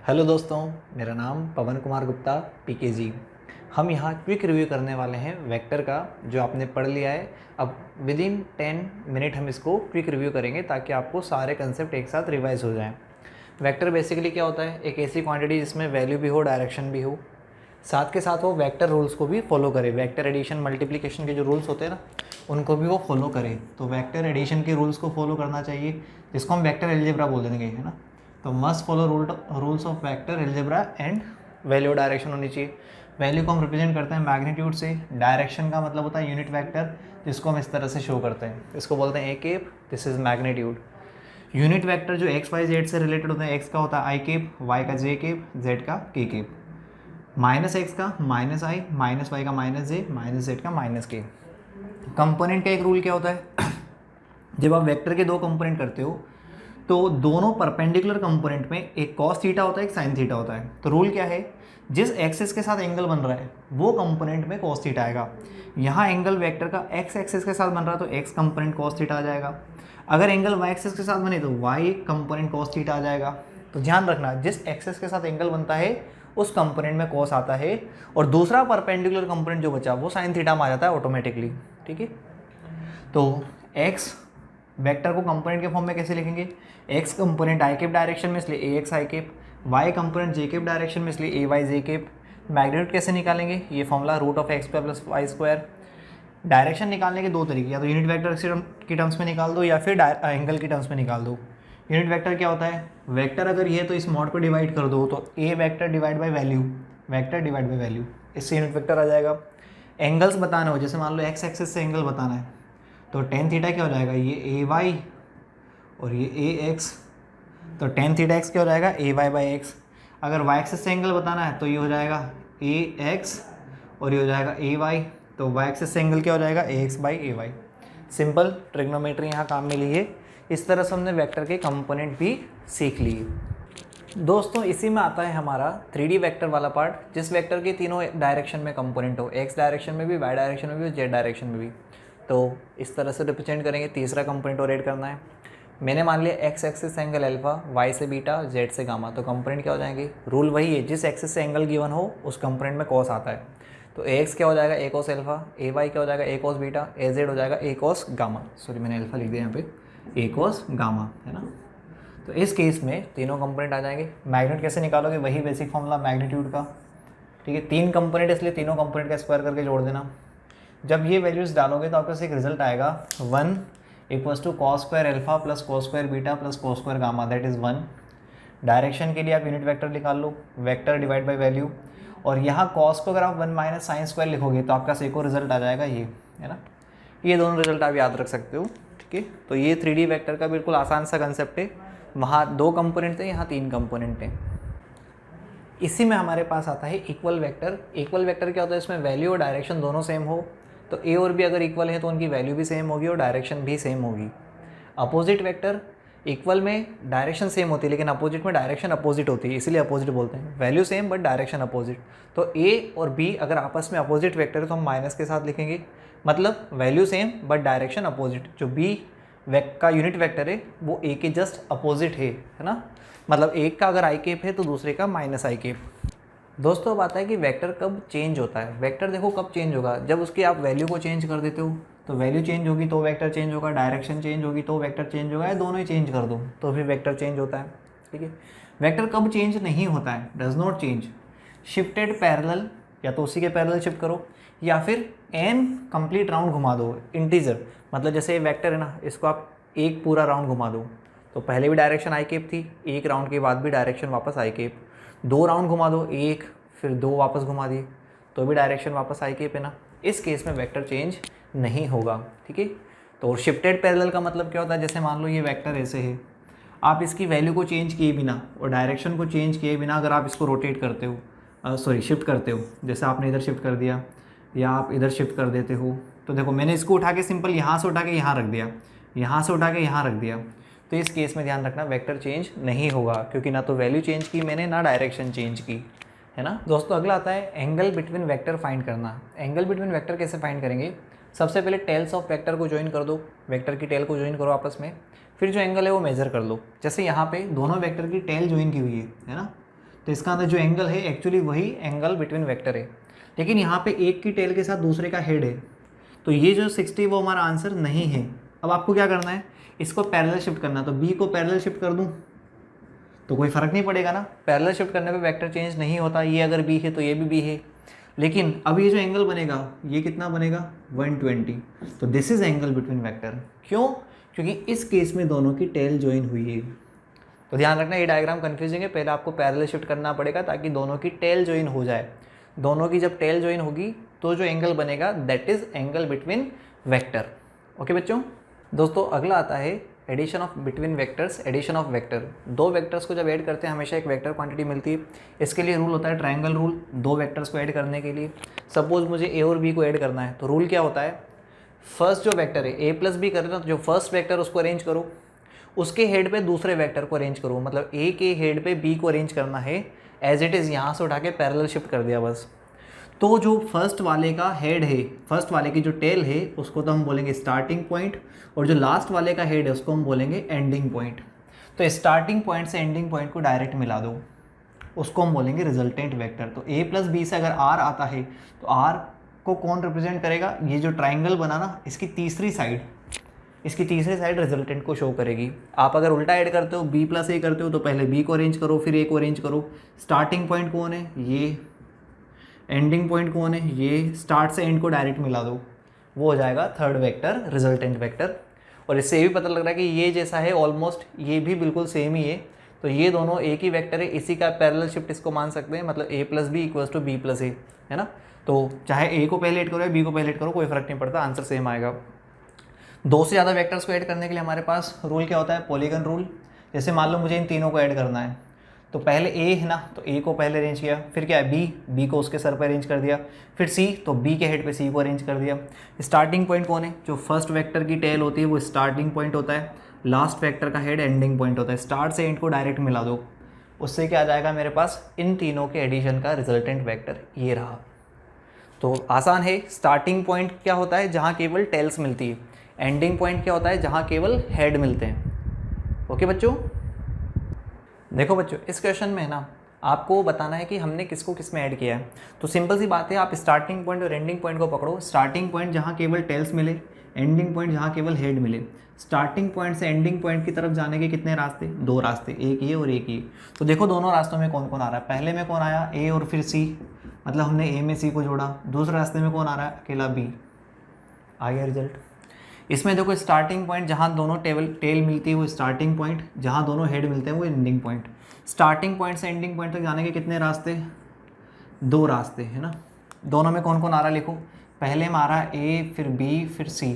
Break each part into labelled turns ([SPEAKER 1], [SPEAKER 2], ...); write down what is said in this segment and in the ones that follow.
[SPEAKER 1] Hello दोस्तों, मेरा नाम पवन कुमार गुप्ता पीकेजी। हम यहाँ क्विक रिव्यू करने वाले हैं वेक्टर का, जो आपने पढ़ लिया है। अब विद इन 10 मिनट हम इसको क्विक रिव्यू करेंगे ताकि आपको सारे कंसेप्ट एक साथ रिवाइज हो जाएं। वेक्टर बेसिकली क्या होता है? एक ऐसी क्वांटिटी जिसमें वैल्यू भी हो, डायरेक्शन भी हो, साथ के साथ वो वेक्टर रूल्स को भी फॉलो करे। वेक्टर एडिशन मल्टीप्लिकेशन के जो रूल्स होते हैं ना, उनको भी वो फॉलो करे। तो वेक्टर एडिशन के रूल्स को फॉलो करना चाहिए, जिसको हम वेक्टर एल्जेब्रा बोल देंगे, है ना। तो must follow rules of vector algebra and value direction होनी चाहिए। वैल्यू को हम रिप्रेजेंट करते हैं मैग्नीट्यूड से। डायरेक्शन का मतलब होता है यूनिट वेक्टर, जिसको हम इस तरह से शो करते हैं। इसको बोलते हैं A cap, this is magnitude. Unit vector जो एक्स वाई जेड से रिलेटेड होते हैं, एक्स का होता है आई केप, वाई का जे केप, जेड का के केप। माइनस एक्स का माइनस आई, माइनस वाई का माइनस जे, माइनस जेड का माइनस के। कंपोनेंट का एक रूल क्या होता है? जब आप वेक्टर के दो कंपोनेंट करते हो तो दोनों परपेंडिकुलर कंपोनेंट में एक कॉस थीटा होता है, एक साइन थीटा होता है। तो रूल क्या है? जिस एक्सिस के साथ एंगल बन रहा है वो कंपोनेंट में कॉस थीटा आएगा। यहाँ एंगल वेक्टर का एक्स एक्सिस के साथ बन रहा है तो एक्स कंपोनेंट कॉस थीटा आ जाएगा। अगर एंगल वाई एक्सिस के साथ बने तो वाई कंपोनेंट कॉस थीटा आ जाएगा। तो ध्यान रखना, जिस एक्सिस के साथ एंगल बनता है उस कंपोनेंट में कॉस आता है, और दूसरा परपेंडिकुलर कंपोनेंट जो बचा वो साइन थीटा में आ जाता है ऑटोमेटिकली। ठीक है, तो एक्स वेक्टर को कंपोनेंट के फॉर्म में कैसे लिखेंगे? X component i cap direction में, इसलिए A x i cap. Y component j cap direction में, इसलिए A y j cap. Magnitude कैसे निकालेंगे? ये formula root of x square plus y square. Direction निकालने के दो तरीके, या तो यूनिट वेक्टर की टर्म्स में निकाल दो या फिर एंगल की टर्म्स में निकाल दो। यूनिट वेक्टर क्या होता है? वेक्टर अगर ये है तो इस मॉड को डिवाइड कर दो, तो A vector divide by value, vector divide by value, इससे यूनिट वेक्टर आ जाएगा। एंगल्स बताना हो, जैसे मान लो एक्स एक्सिस से एंगल बताना है, तो टेन थीटा क्या हो जाएगा? ये ए वाई और ये ए एक्स, तो टेन थीटा एक्स क्या हो जाएगा? A Y by x. अगर वाई एक्सिस से एंगल बताना है तो ये हो जाएगा ए एक्स और ये हो जाएगा ए वाई। तो वाई एक्सिस से एंगल क्या हो जाएगा? A x by A y. Simple trigonometry यहाँ काम में ली है। इस तरह से हमने वेक्टर के कंपोनेंट भी सीख लिए। दोस्तों, इसी में आता है हमारा 3D वेक्टर वाला पार्ट, जिस वेक्टर के तीनों डायरेक्शन में कंपोनेंट हो, एक्स डायरेक्शन में भी, वाई डायरेक्शन में भी और जेड डायरेक्शन में भी। तो इस तरह से रिप्रेजेंट करेंगे। तीसरा कंपोनेंट और ऐड करना है। मैंने मान लिया एक्स एक्सिस से एंगल अल्फा, वाई से बीटा, जेड से गामा। तो कंपोनेंट क्या हो जाएंगे? रूल वही है, जिस एक्सिस से एंगल गिवन हो उस कंपोनेंट में कॉस आता है। तो ए एक्स क्या हो जाएगा? ए कॉस अल्फा। ए वाई क्या हो जाएगा? ए कॉस बीटा। ए जेड हो जाएगा ए कॉस गामा। सॉरी, मैंने अल्फा लिख दिया यहाँ पे, ए कॉस गामा, है ना। तो इस केस में तीनों कंपोनेंट आ जाएंगे। मैग्नीट्यूड कैसे निकालोगे? वही बेसिक फॉर्मूला मैग्नीट्यूड का। ठीक है, तीन कंपोनेंट इसलिए तीनों कंपोनेंट का स्क्वायर करके जोड़ देना। जब ये वैल्यूज़ डालोगे तो आपके पास एक रिजल्ट आएगा 1 equals to cos square alpha plus cos square beta plus cos square gamma, that is 1। Direction के लिए आप यूनिट वेक्टर निकाल लो, वेक्टर डिवाइड बाय वैल्यू, और यहाँ कॉस को अगर आप 1 माइनस साइन स्क्वायर लिखोगे तो आपका एक और रिजल्ट आ जाएगा, ये है ना। ये दोनों रिजल्ट आप याद रख सकते हो। ठीक है, तो ये 3D वेक्टर का बिल्कुल आसान सा कंसेप्ट है। वहाँ दो कंपोनेंट थे, यहाँ तीन कंपोनेंट हैं। इसी में हमारे पास आता है इक्वल वेक्टर। इक्वल वेक्टर क्या होता है? इसमें वैल्यू और डायरेक्शन दोनों सेम हो, तो ए और बी अगर इक्वल है तो उनकी वैल्यू भी सेम होगी और डायरेक्शन भी सेम होगी। अपोजिट वेक्टर, इक्वल में डायरेक्शन सेम होती है लेकिन अपोजिट में डायरेक्शन अपोजिट होती है, इसीलिए अपोजिट बोलते हैं। Value same but direction opposite. तो ए और बी अगर आपस में अपोजिट वेक्टर है तो हम माइनस के साथ लिखेंगे, मतलब value same but direction opposite. जो बी का यूनिट वेक्टर है वो ए के जस्ट अपोजिट है ना। मतलब एक का अगर आई केप है तो दूसरे का माइनस आई केप। दोस्तों, अब आता है कि वेक्टर कब चेंज होता है। वेक्टर देखो कब चेंज होगा, जब उसकी आप वैल्यू को चेंज कर देते हो तो वैल्यू चेंज होगी तो वेक्टर चेंज होगा, डायरेक्शन चेंज होगी तो वेक्टर चेंज होगा, या दोनों ही चेंज कर दो तो फिर वेक्टर चेंज होता है। ठीक है, वेक्टर कब चेंज नहीं होता है? Does not change. Shifted parallel, या तो उसी के पैरेलल शिफ्ट करो या फिर एन कंप्लीट राउंड घुमा दो। इंटीजर मतलब जैसे वेक्टर है ना, इसको आप एक पूरा राउंड घुमा दो तो पहले भी डायरेक्शन आई केप थी, एक राउंड के बाद भी डायरेक्शन वापस आई केप। दो राउंड घुमा दो, एक फिर दो वापस घुमा दिए तो भी डायरेक्शन वापस आई केप है ना। इस केस में वेक्टर चेंज नहीं होगा। ठीक है, तो शिफ्टेड पैरेलल का मतलब क्या होता है? जैसे मान लो ये वेक्टर ऐसे है, आप इसकी वैल्यू को चेंज किए बिना और डायरेक्शन को चेंज किए बिना अगर आप इसको रोटेट करते हो, शिफ्ट करते हो, जैसे आपने इधर शिफ्ट कर दिया या आप इधर शिफ्ट कर देते हो, तो देखो मैंने इसको उठा के सिंपल यहाँ से उठा के यहाँ रख दिया, यहाँ से उठा के यहाँ रख दिया, तो इस केस में ध्यान रखना वेक्टर चेंज नहीं होगा, क्योंकि ना तो वैल्यू चेंज की मैंने ना डायरेक्शन चेंज की, है ना। दोस्तों, अगला आता है एंगल बिटवीन वेक्टर फाइंड करना। एंगल बिटवीन वेक्टर कैसे फाइंड करेंगे? सबसे पहले टेल्स ऑफ वेक्टर को ज्वाइन कर दो, वेक्टर की टेल को ज्वाइन करो आपस में, फिर जो एंगल है वो मेजर कर लो। जैसे यहाँ पे दोनों वेक्टर की टेल ज्वाइन की हुई है ना, तो इसका अंदर जो एंगल है एक्चुअली वही एंगल बिटवीन वेक्टर है, लेकिन यहाँ पे एक की टेल के साथ दूसरे का हेड है, तो ये जो 60 वो हमारा आंसर नहीं है। अब आपको क्या करना है, इसको पैरेलल शिफ्ट करना, तो बी को पैरेलल शिफ्ट कर दूँ तो कोई फ़र्क नहीं पड़ेगा ना, पैरेलल शिफ्ट करने पे वेक्टर चेंज नहीं होता, ये अगर बी है तो ये भी बी है। लेकिन अब ये जो एंगल बनेगा ये कितना बनेगा 120, तो this is angle between vector. क्यों? क्योंकि इस केस में दोनों की टेल ज्वाइन हुई है। तो ध्यान रखना ये डायग्राम कन्फ्यूजिंग है, पहले आपको पैरेलल शिफ्ट करना पड़ेगा ताकि दोनों की टेल ज्वाइन हो जाए। दोनों की जब टेल ज्वाइन होगी तो जो एंगल बनेगा that is angle between vector. Okay बच्चों, दोस्तों अगला आता है addition of between vectors, addition of vector. दो वेक्टर्स को जब ऐड करते हैं हमेशा एक वेक्टर क्वांटिटी मिलती है। इसके लिए रूल होता है ट्रायंगल रूल, दो वेक्टर्स को ऐड करने के लिए। सपोज मुझे ए और बी को ऐड करना है, तो रूल क्या होता है, फर्स्ट जो वेक्टर है ए प्लस बी कर रहे हो, तो जो फर्स्ट वेक्टर उसको अरेंज करो, उसके हेड पे दूसरे वेक्टर को अरेंज करो, मतलब ए के हेड पे बी को अरेंज करना है एज इट इज़, यहाँ से उठा के पैरेलल शिफ्ट कर दिया बस। तो जो फर्स्ट वाले का हेड है, फर्स्ट वाले की जो टेल है उसको तो हम बोलेंगे स्टार्टिंग पॉइंट, और जो लास्ट वाले का हेड है उसको हम बोलेंगे एंडिंग पॉइंट। तो स्टार्टिंग पॉइंट से एंडिंग पॉइंट को डायरेक्ट मिला दो, उसको हम बोलेंगे रिजल्टेंट वेक्टर। तो ए प्लस बी से अगर आर आता है तो आर को कौन रिप्रेजेंट करेगा, ये जो ट्राइंगल बना ना इसकी तीसरी साइड, इसकी तीसरी साइड रिजल्टेंट को शो करेगी। आप अगर उल्टा ऐड करते हो बी प्लस ए करते हो तो पहले बी को अरेंज करो फिर ए को अरेंज करो। स्टार्टिंग पॉइंट कौन है, ये एंडिंग पॉइंट कौन है, ये स्टार्ट से एंड को डायरेक्ट मिला दो, वो हो जाएगा थर्ड वेक्टर रिजल्टेंट वेक्टर। और इससे ये भी पता लग रहा है कि ये जैसा है ऑलमोस्ट, ये भी बिल्कुल सेम ही है, तो ये दोनों एक ही वेक्टर है, इसी का पैरेलल शिफ्ट इसको मान सकते हैं, मतलब a plus b equals to b plus a, है ना। तो चाहे ए को पहले ऐड करो या बी को पहले ऐड करो कोई फर्क नहीं पड़ता, आंसर सेम आएगा। दो से ज़्यादा वेक्टर्स को ऐड करने के लिए हमारे पास रूल क्या होता है, पॉलीगन रूल। जैसे मान लो मुझे इन तीनों को ऐड करना है, तो पहले ए है ना, तो ए को पहले अरेंज किया, फिर क्या है बी को उसके सर पर अरेंज कर दिया, फिर सी, तो बी के हेड पे सी को अरेंज कर दिया। स्टार्टिंग पॉइंट कौन है, जो फर्स्ट वेक्टर की टेल होती है वो स्टार्टिंग पॉइंट होता है, लास्ट वेक्टर का हेड एंडिंग पॉइंट होता है। स्टार्ट से एंड को डायरेक्ट मिला दो, उससे क्या आ जाएगा मेरे पास, इन तीनों के एडिशन का रिजल्टेंट वेक्टर ये रहा। तो आसान है, स्टार्टिंग पॉइंट क्या होता है जहाँ केवल टेल्स मिलती है, एंडिंग पॉइंट क्या होता है जहाँ केवल हेड मिलते हैं। ओके बच्चों, देखो बच्चों इस क्वेश्चन में है ना आपको बताना है कि हमने किसको किस में ऐड किया है। तो सिंपल सी बात है, आप स्टार्टिंग पॉइंट और एंडिंग पॉइंट को पकड़ो। स्टार्टिंग पॉइंट जहाँ केवल टेल्स मिले, एंडिंग पॉइंट जहाँ केवल हेड मिले। स्टार्टिंग पॉइंट से एंडिंग पॉइंट की तरफ जाने के कितने रास्ते, दो रास्ते, एक ये और एक ये। तो देखो दोनों रास्तों में कौन कौन आ रहा है, पहले में कौन आया ए और फिर सी, मतलब हमने ए में सी को जोड़ा। दूसरे रास्ते में कौन आ रहा है, अकेला बी, आ गया रिजल्ट। इसमें देखो स्टार्टिंग पॉइंट जहाँ दोनों टेल मिलती है वो स्टार्टिंग पॉइंट, जहाँ दोनों हेड मिलते हैं वो एंडिंग पॉइंट। स्टार्टिंग पॉइंट से एंडिंग पॉइंट तक जाने के कितने रास्ते, दो रास्ते, है ना। दोनों में कौन कौन आ रहा है लिखो, पहले में आ रहा है ए फिर बी फिर सी,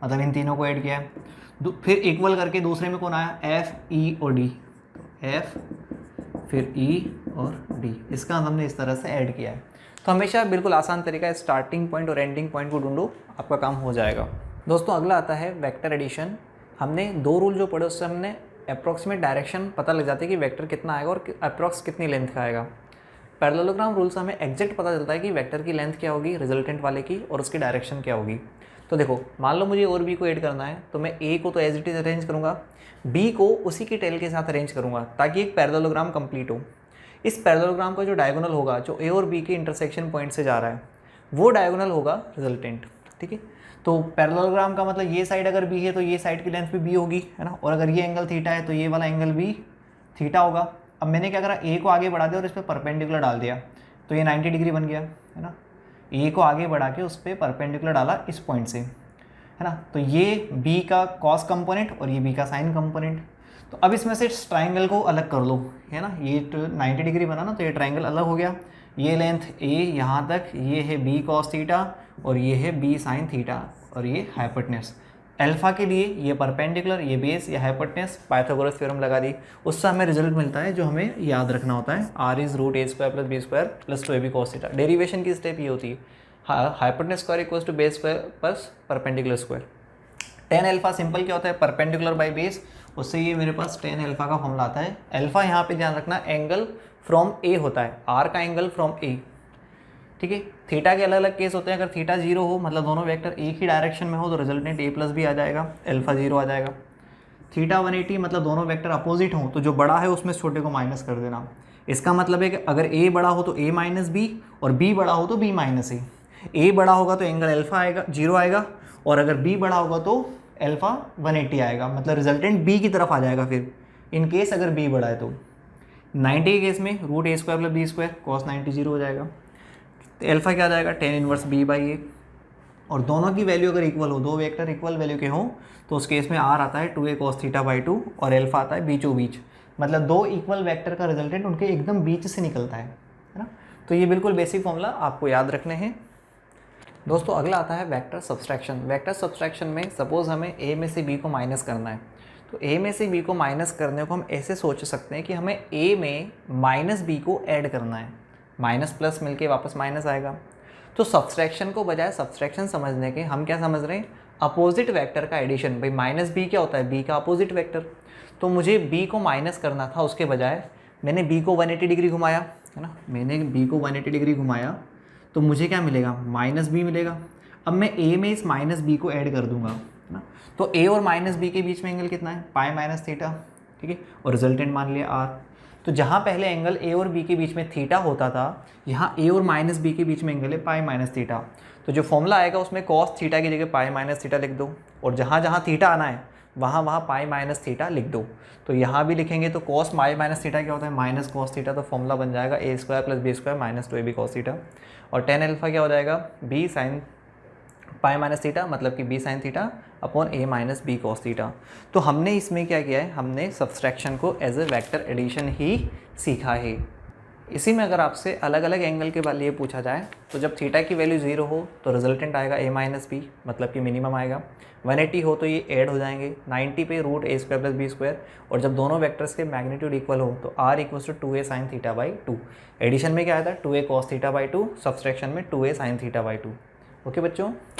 [SPEAKER 1] मतलब इन तीनों को ऐड किया है। फिर इक्वल करके दूसरे में कौन आया, एफ ई और डी, तो एफ फिर ई और डी, इसका हमने इस तरह से ऐड किया है। तो हमेशा बिल्कुल आसान तरीका है, स्टार्टिंग पॉइंट और एंडिंग पॉइंट को ढूंढो, आपका काम हो जाएगा। दोस्तों अगला आता है वेक्टर एडिशन। हमने दो रूल जो पढ़े उससे हमने अप्रॉक्सीमेट डायरेक्शन पता लग जाती है कि वेक्टर कितना आएगा और अप्रॉक्स कितनी लेंथ का आएगा। पैरेललोग्राम रूल से हमें एग्जैक्ट पता चलता है कि वेक्टर की लेंथ क्या होगी रिजल्टेंट वाले की और उसकी डायरेक्शन क्या होगी। तो देखो मान लो मुझे और बी को ऐड करना है, तो मैं ए को तो एज इट इज अरेंज करूँगा, बी को उसी की टेल के साथ अरेंज करूँगा ताकि एक पैरेललोग्राम कंप्लीट हो। इस पैरेललोग्राम का जो डायगोनल होगा, जो ए और बी के इंटरसेक्शन पॉइंट से जा रहा है, वो डायगोनल होगा रिजल्टेंट। ठीक है, तो पैरेललोग्राम का मतलब ये साइड अगर बी है तो ये साइड की लेंथ भी बी होगी, है ना। और अगर ये एंगल थीटा है तो ये वाला एंगल भी थीटा होगा। अब मैंने क्या करा, ए को आगे बढ़ा दिया और इस पर परपेंडिकुलर डाल दिया, तो ये 90 डिग्री बन गया, है ना। ए को आगे बढ़ा के उस पर परपेंडिकुलर डाला इस पॉइंट से, है ना। तो ये बी का कॉस कंपोनेंट और ये बी का साइन कंपोनेंट। तो अब इसमें से ट्राइंगल को अलग कर लो, है ना। ये तो 90 डिग्री बना ना, तो ये ट्राइंगल अलग हो गया। ये लेंथ ए यहाँ तक, ये है बी कॉस थीटा और ये है बी साइन थीटा और ये हाइपोटेनस। अल्फा के लिए ये परपेंडिकुलर, ये बेस, ये हाइपोटेनस, पाइथागोरस थ्योरम लगा दी, उससे हमें रिजल्ट मिलता है जो हमें याद रखना होता है, R is root A square plus B square plus 2ab cos theta. Derivation की स्टेप ये होती है, hypotenuse square equals to base square plus perpendicular square. Tan alpha simple क्या होता है, परपेंडिकुलर बाई बेस, उससे ये मेरे पास टेन अल्फा का फॉर्मूला आता है। अल्फा यहाँ पे ध्यान रखना एंगल फ्रॉम ए होता है, आर का एंगल फ्रॉम ए, ठीक है। थीटा के अलग अलग केस होते हैं, अगर थीटा जीरो हो मतलब दोनों वेक्टर एक ही डायरेक्शन में हो तो रिजल्टेंट ए प्लस बी आ जाएगा, अल्फा जीरो आ जाएगा। थीटा 180 मतलब दोनों वेक्टर अपोजिट हों तो जो बड़ा है उसमें छोटे को माइनस कर देना। इसका मतलब है कि अगर a बड़ा हो तो a माइनस बी और b बड़ा हो तो b माइनस ए बड़ा होगा तो एंगल अल्फा आएगा 0 आएगा, और अगर b बड़ा होगा तो अल्फा 180 आएगा, मतलब रिजल्टेंट b की तरफ आ जाएगा। फिर इन केस अगर b बड़ा है तो 90 के केस में रूट ए square plus B square cos 90 0 हो जाएगा। तो अल्फा क्या आ जाएगा tan इनवर्स b बाई ए, और दोनों की वैल्यू अगर इक्वल हो, दो वेक्टर इक्वल वैल्यू के हों तो उस केस में r आता है 2a cos थीटा बाई 2 और अल्फा आता है बीचों बीच, मतलब दो इक्वल वेक्टर का रिजल्टेंट उनके एकदम बीच से निकलता है ना। तो ये बिल्कुल बेसिक फॉर्मूला आपको याद रखने हैं। दोस्तों अगला आता है वेक्टर सब्सट्रैक्शन। वेक्टर सब्सट्रैक्शन में सपोज़ हमें a में से b को माइनस करना है, तो a में से b को माइनस करने को हम ऐसे सोच सकते हैं कि हमें a में माइनस b को ऐड करना है, माइनस प्लस मिलके वापस माइनस आएगा। तो सब्सट्रैक्शन को बजाय सब्सट्रैक्शन समझने के हम क्या समझ रहे हैं, अपोजिट वेक्टर का एडिशन। भाई माइनस बी क्या होता है, बी का अपोजिट वेक्टर। तो मुझे बी को माइनस करना था, उसके बजाय मैंने बी को 180 डिग्री घुमाया, है ना, मैंने बी को 180 डिग्री घुमाया तो मुझे क्या मिलेगा, माइनस बी मिलेगा। अब मैं ए में इस माइनस बी को ऐड कर दूंगा, है ना। तो ए और माइनस बी के बीच में एंगल कितना है, पाई माइनस थीटा, ठीक है, और रिजल्टेंट मान लिया आर। तो जहाँ पहले एंगल ए और बी के बीच में थीटा होता था, यहाँ ए और माइनस बी के बीच में एंगल है पाई माइनस थीटा। तो जो फॉर्मूला आएगा उसमें कॉस थीटा की जगह पाई माइनस थीटा लिख दो, और जहाँ जहाँ थीटा आना है वहाँ पाई माइनस थीटा लिख दो। तो यहाँ भी लिखेंगे तो कॉस पाई माइनस थीटा क्या होता है, माइनस कॉस थीटा। तो फॉर्मूला बन जाएगा a square plus B square minus 2ab cos theta, और टेन अल्फा क्या हो जाएगा, b sine pi minus theta, मतलब कि b sine theta upon a minus b cos theta. तो हमने इसमें क्या किया है, हमने सब्सट्रैक्शन को एज ए वेक्टर एडिशन ही सीखा है। इसी में अगर आपसे अलग अलग एंगल के लिए पूछा जाए तो जब थीटा की वैल्यू 0 हो तो रिजल्टेंट आएगा ए माइनस बी, मतलब कि मिनिमम आएगा। 180 हो तो ये ऐड हो जाएंगे, 90 पे रूट ए स्क्वायर प्लस बी स्क्वायर, और जब दोनों वेक्टर्स के मैग्नीट्यूड इक्वल हो तो r equals to 2a sine theta by 2। Addition में क्या आया था 2a cos theta by 2, subtraction में 2a sine theta by 2। Okay बच्चों।